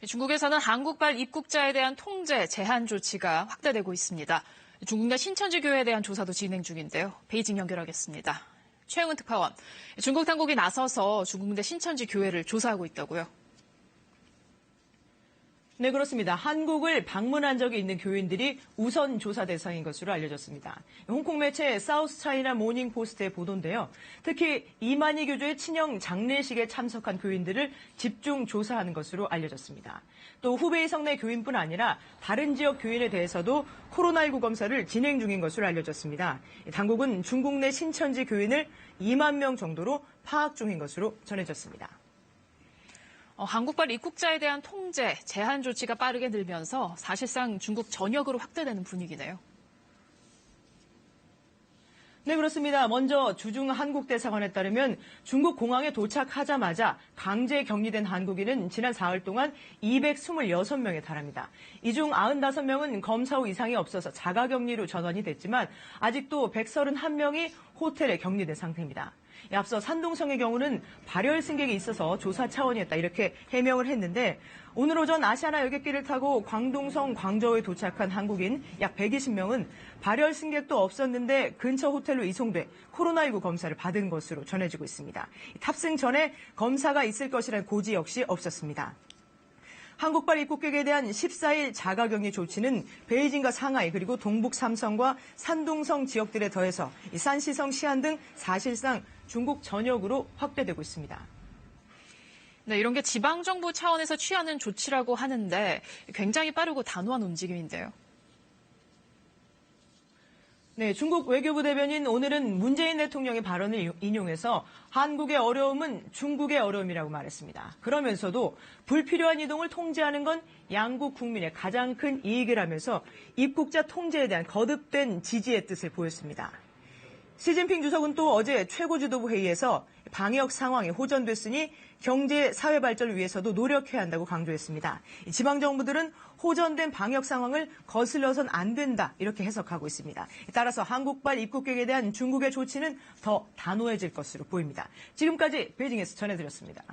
중국에서는 한국발 입국자에 대한 통제, 제한 조치가 확대되고 있습니다. 중국 내 신천지 교회에 대한 조사도 진행 중인데요. 베이징 연결하겠습니다. 최영은 특파원, 중국 당국이 나서서 중국 내 신천지 교회를 조사하고 있다고요? 네, 그렇습니다. 한국을 방문한 적이 있는 교인들이 우선 조사 대상인 것으로 알려졌습니다. 홍콩 매체 사우스 차이나 모닝 포스트의 보도인데요. 특히 이만희 교주의 친형 장례식에 참석한 교인들을 집중 조사하는 것으로 알려졌습니다. 또 후베이 성내 교인뿐 아니라 다른 지역 교인에 대해서도 코로나19 검사를 진행 중인 것으로 알려졌습니다. 당국은 중국 내 신천지 교인을 2만 명 정도로 파악 중인 것으로 전해졌습니다. 한국발 입국자에 대한 통제, 제한 조치가 빠르게 늘면서 사실상 중국 전역으로 확대되는 분위기네요. 네, 그렇습니다. 먼저 주중 한국대사관에 따르면 중국 공항에 도착하자마자 강제 격리된 한국인은 지난 4일 동안 226명에 달합니다. 이 중 95명은 검사 후 이상이 없어서 자가격리로 전환이 됐지만 아직도 131명이 호텔에 격리된 상태입니다. 앞서 산둥성의 경우는 발열 승객이 있어서 조사 차원이었다 이렇게 해명을 했는데 오늘 오전 아시아나 여객기를 타고 광둥성 광저우에 도착한 한국인 약 120명은 발열 승객도 없었는데 근처 호텔로 이송돼 코로나19 검사를 받은 것으로 전해지고 있습니다. 탑승 전에 검사가 있을 것이라는 고지 역시 없었습니다. 한국발 입국객에 대한 14일 자가격리 조치는 베이징과 상하이 그리고 동북 삼성과 산둥성 지역들에 더해서 산시성, 시안 등 사실상 중국 전역으로 확대되고 있습니다. 네, 이런 게 지방정부 차원에서 취하는 조치라고 하는데 굉장히 빠르고 단호한 움직임인데요. 네, 중국 외교부 대변인 오늘은 문재인 대통령의 발언을 인용해서 한국의 어려움은 중국의 어려움이라고 말했습니다. 그러면서도 불필요한 이동을 통제하는 건 양국 국민의 가장 큰 이익이라면서 입국자 통제에 대한 거듭된 지지의 뜻을 보였습니다. 시진핑 주석은 또 어제 최고지도부 회의에서 방역 상황이 호전됐으니 경제, 사회 발전을 위해서도 노력해야 한다고 강조했습니다. 지방정부들은 호전된 방역 상황을 거슬러선 안 된다 이렇게 해석하고 있습니다. 따라서 한국발 입국객에 대한 중국의 조치는 더 단호해질 것으로 보입니다. 지금까지 베이징에서 전해드렸습니다.